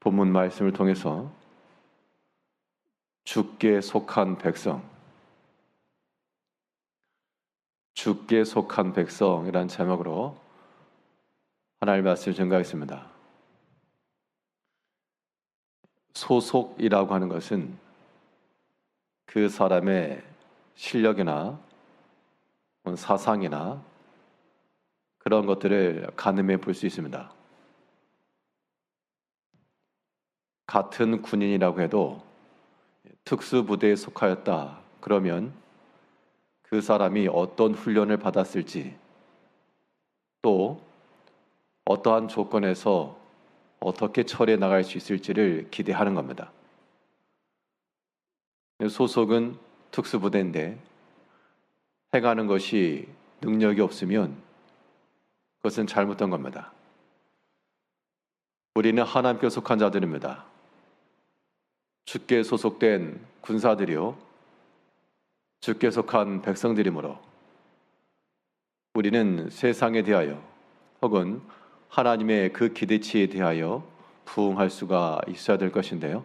본문 말씀을 통해서 주께 속한 백성, 주께 속한 백성이라는 제목으로 하나님의 말씀을 전가하겠습니다. 소속이라고 하는 것은 그 사람의 실력이나 사상이나 그런 것들을 가늠해 볼 수 있습니다. 같은 군인이라고 해도 특수부대에 속하였다 그러면 그 사람이 어떤 훈련을 받았을지, 또 어떠한 조건에서 어떻게 처리해 나갈 수 있을지를 기대하는 겁니다. 소속은 특수부대인데 행하는 것이 능력이 없으면 그것은 잘못된 겁니다. 우리는 하나님께 속한 자들입니다. 주께 소속된 군사들이요, 주께 속한 백성들이므로 우리는 세상에 대하여 혹은 하나님의 그 기대치에 대하여 부응할 수가 있어야 될 것인데요.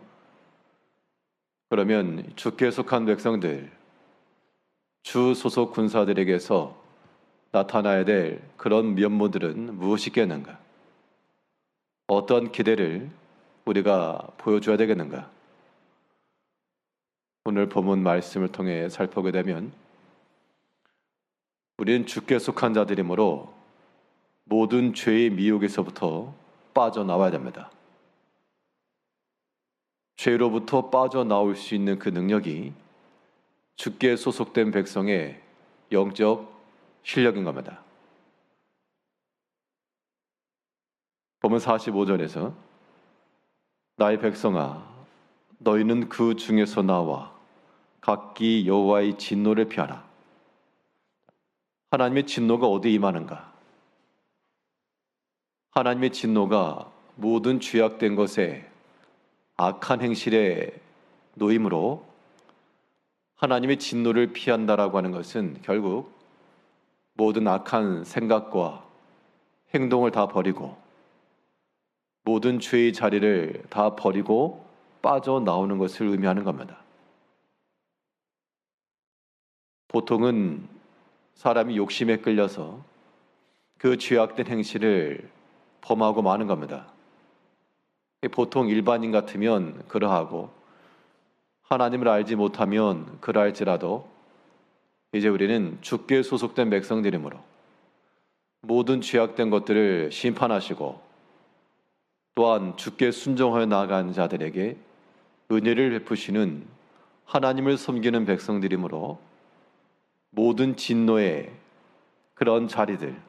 그러면 주께 속한 백성들, 주 소속 군사들에게서 나타나야 될 그런 면모들은 무엇이겠는가? 어떤 기대를 우리가 보여줘야 되겠는가? 오늘 본문 말씀을 통해 살펴보게 되면 우리는 주께 속한 자들이므로 모든 죄의 미혹에서부터 빠져나와야 됩니다. 죄로부터 빠져나올 수 있는 그 능력이 주께 소속된 백성의 영적 실력인 겁니다. 본문 45절에서 나의 백성아, 너희는 그 중에서 나와 각기 여호와의 진노를 피하라. 하나님의 진노가 어디에 임하는가? 하나님의 진노가 모든 죄악된 것에 악한 행실에 놓임으로 하나님의 진노를 피한다라고 하는 것은 결국 모든 악한 생각과 행동을 다 버리고 모든 죄의 자리를 다 버리고 빠져나오는 것을 의미하는 겁니다. 보통은 사람이 욕심에 끌려서 그 죄악된 행실을 범하고 마는 겁니다. 보통 일반인 같으면 그러하고 하나님을 알지 못하면 그러할지라도 이제 우리는 주께 소속된 백성들이므로 모든 죄악된 것들을 심판하시고 또한 주께 순종하여 나아가는 자들에게 은혜를 베푸시는 하나님을 섬기는 백성들이므로 모든 진노의 그런 자리들,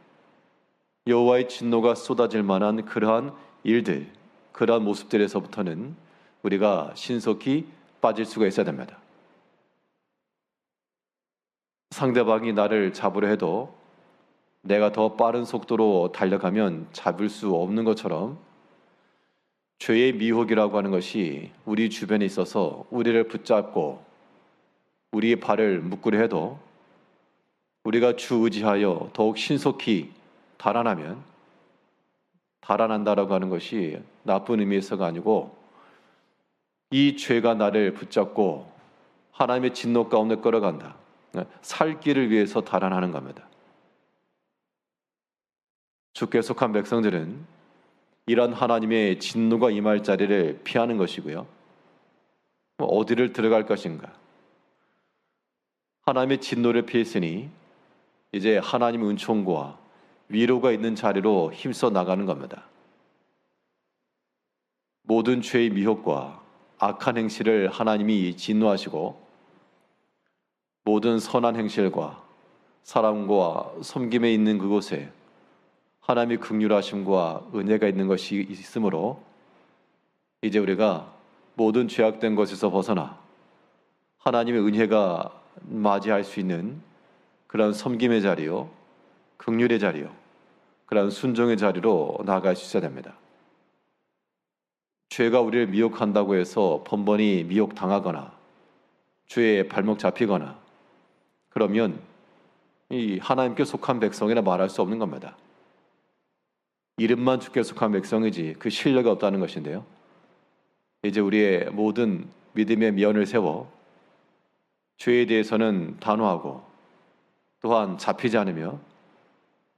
여호와의 진노가 쏟아질 만한 그러한 일들, 그러한 모습들에서부터는 우리가 신속히 빠질 수가 있어야 됩니다. 상대방이 나를 잡으려 해도 내가 더 빠른 속도로 달려가면 잡을 수 없는 것처럼 죄의 미혹이라고 하는 것이 우리 주변에 있어서 우리를 붙잡고 우리의 발을 묶으려 해도 우리가 주 의지하여 더욱 신속히 달아나면, 달아난다라고 하는 것이 나쁜 의미에서가 아니고 이 죄가 나를 붙잡고 하나님의 진노 가운데 끌어간다, 살 길을 위해서 달아나는 겁니다. 주께 속한 백성들은 이런 하나님의 진노가 임할 자리를 피하는 것이고요. 어디를 들어갈 것인가? 하나님의 진노를 피했으니 이제 하나님의 은총과 위로가 있는 자리로 힘써 나가는 겁니다. 모든 죄의 미혹과 악한 행실을 하나님이 진노하시고 모든 선한 행실과 사랑과 섬김에 있는 그곳에 하나님의 긍휼하심과 은혜가 있는 것이 있으므로 이제 우리가 모든 죄악된 것에서 벗어나 하나님의 은혜가 맞이할 수 있는 그런 섬김의 자리요, 긍휼의 자리요, 그런 순종의 자리로 나아갈 수 있어야 됩니다. 죄가 우리를 미혹한다고 해서 번번이 미혹당하거나 죄에 발목 잡히거나 그러면 이 하나님께 속한 백성이라 말할 수 없는 겁니다. 이름만 주께 속한 백성이지 그 실력이 없다는 것인데요. 이제 우리의 모든 믿음의 면을 세워 죄에 대해서는 단호하고 또한 잡히지 않으며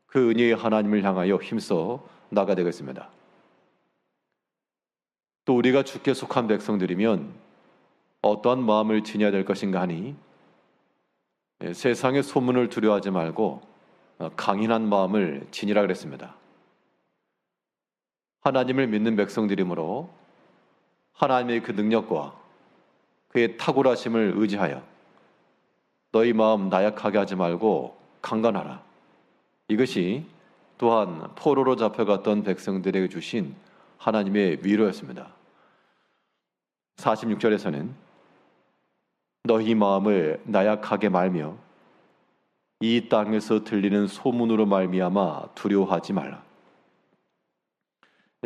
그 은혜의 하나님을 향하여 힘써 나아가 되겠습니다. 또 우리가 주께 속한 백성들이면 어떠한 마음을 지녀야 될 것인가 하니 세상의 소문을 두려워하지 말고 강인한 마음을 지니라 그랬습니다. 하나님을 믿는 백성들이므로 하나님의 그 능력과 그의 탁월하심을 의지하여 너희 마음 나약하게 하지 말고 강건하라. 이것이 또한 포로로 잡혀갔던 백성들에게 주신 하나님의 위로였습니다. 46절에서는 너희 마음을 나약하게 말며 이 땅에서 들리는 소문으로 말미암아 두려워하지 말라.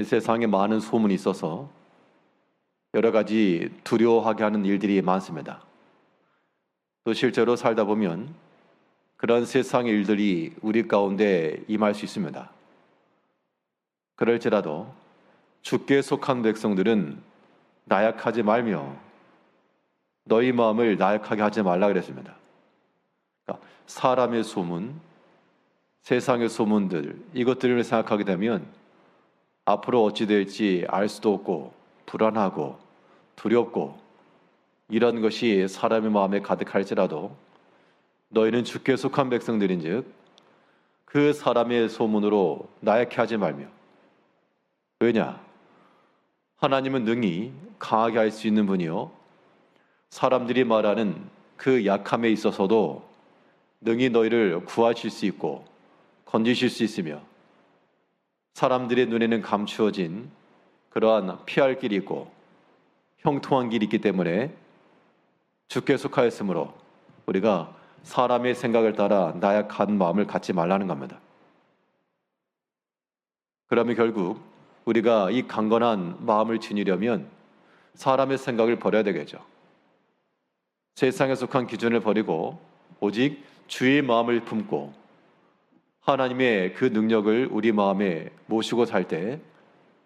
세상에 많은 소문이 있어서 여러 가지 두려워하게 하는 일들이 많습니다. 또 실제로 살다 보면 그런 세상의 일들이 우리 가운데 임할 수 있습니다. 그럴지라도 주께 속한 백성들은 나약하지 말며 너희 마음을 나약하게 하지 말라 그랬습니다. 그러니까 사람의 소문, 세상의 소문들, 이것들을 생각하게 되면 앞으로 어찌 될지 알 수도 없고 불안하고 두렵고 이런 것이 사람의 마음에 가득할지라도 너희는 주께 속한 백성들인즉 그 사람의 소문으로 나약해 하지 말며. 왜냐? 하나님은 능히 강하게 할 수 있는 분이요 사람들이 말하는 그 약함에 있어서도 능히 너희를 구하실 수 있고 건지실 수 있으며 사람들의 눈에는 감추어진 그러한 피할 길이 있고 형통한 길이 있기 때문에 주께 속하였으므로 우리가 사람의 생각을 따라 나약한 마음을 갖지 말라는 겁니다. 그러면 결국 우리가 이 강건한 마음을 지니려면 사람의 생각을 버려야 되겠죠. 세상에 속한 기준을 버리고 오직 주의 마음을 품고 하나님의 그 능력을 우리 마음에 모시고 살 때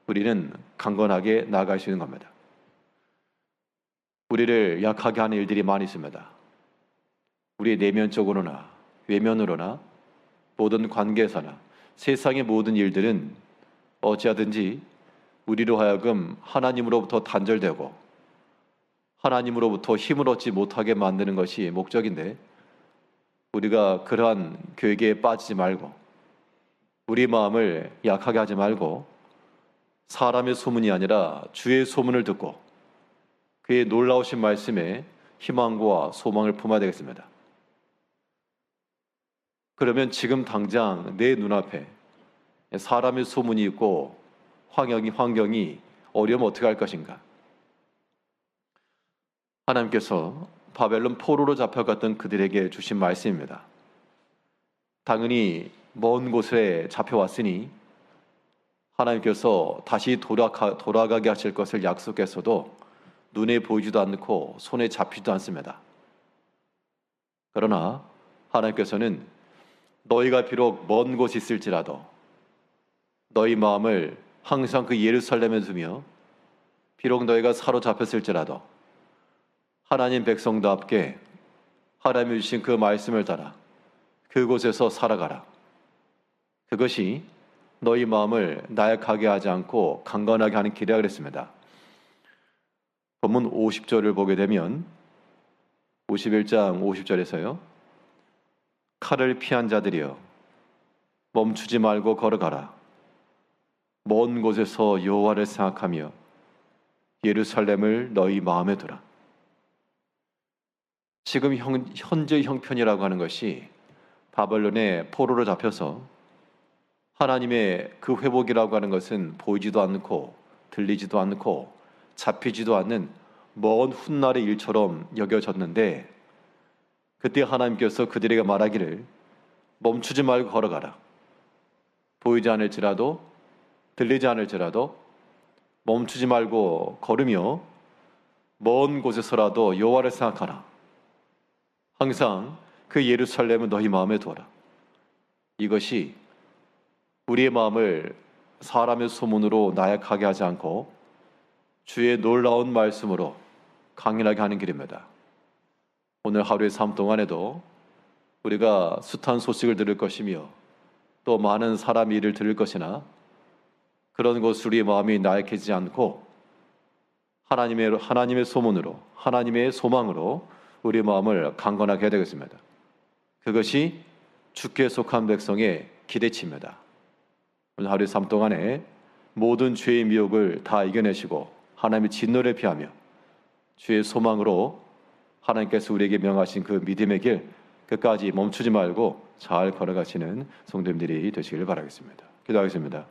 우리는 강건하게 나아갈 수 있는 겁니다. 우리를 약하게 하는 일들이 많이 있습니다. 우리의 내면적으로나 외면으로나 모든 관계에서나 세상의 모든 일들은 어찌하든지 우리로 하여금 하나님으로부터 단절되고 하나님으로부터 힘을 얻지 못하게 만드는 것이 목적인데 우리가 그러한 교육에 빠지지 말고 우리 마음을 약하게 하지 말고 사람의 소문이 아니라 주의 소문을 듣고 그의 놀라우신 말씀에 희망과 소망을 품어야 되겠습니다. 그러면 지금 당장 내 눈앞에 사람의 소문이 있고 환경이 어려우면 어떻게 할 것인가? 하나님께서 바벨론 포로로 잡혀갔던 그들에게 주신 말씀입니다. 당연히 먼 곳에 잡혀왔으니 하나님께서 다시 돌아가게 하실 것을 약속했어도 눈에 보이지도 않고 손에 잡히지도 않습니다. 그러나 하나님께서는 너희가 비록 먼 곳에 있을지라도 너희 마음을 항상 그 예루살렘에 두며 비록 너희가 사로잡혔을지라도 하나님 백성답게 하나님이 주신 그 말씀을 따라 그곳에서 살아가라. 그것이 너희 마음을 나약하게 하지 않고 강건하게 하는 길이라 그랬습니다. 본문 50절을 보게 되면 51장 50절에서요. 칼을 피한 자들이여 멈추지 말고 걸어가라. 먼 곳에서 여호와를 생각하며 예루살렘을 너희 마음에 두라. 지금 현재 형편이라고 하는 것이 바벨론의 포로로 잡혀서 하나님의 그 회복이라고 하는 것은 보이지도 않고 들리지도 않고 잡히지도 않는 먼 훗날의 일처럼 여겨졌는데 그때 하나님께서 그들에게 말하기를 멈추지 말고 걸어가라. 보이지 않을지라도 들리지 않을지라도 멈추지 말고 걸으며 먼 곳에서라도 여호와를 생각하라. 항상 그 예루살렘은 너희 마음에 두어라. 이것이 우리의 마음을 사람의 소문으로 나약하게 하지 않고 주의 놀라운 말씀으로 강인하게 하는 길입니다. 오늘 하루의 삶 동안에도 우리가 숱한 소식을 들을 것이며 또 많은 사람 일을 들을 것이나 그런 것으로 우리의 마음이 나약해지지 않고 하나님의 소문으로, 하나님의 소망으로 우리의 마음을 강건하게 해야 되겠습니다. 그것이 주께 속한 백성의 기대치입니다. 오늘 하루의 삶 동안에 모든 죄의 미혹을 다 이겨내시고 하나님의 진노를 피하며 주의 소망으로 하나님께서 우리에게 명하신 그 믿음의 길 끝까지 멈추지 말고 잘 걸어가시는 성도님들이 되시길 바라겠습니다. 기도하겠습니다.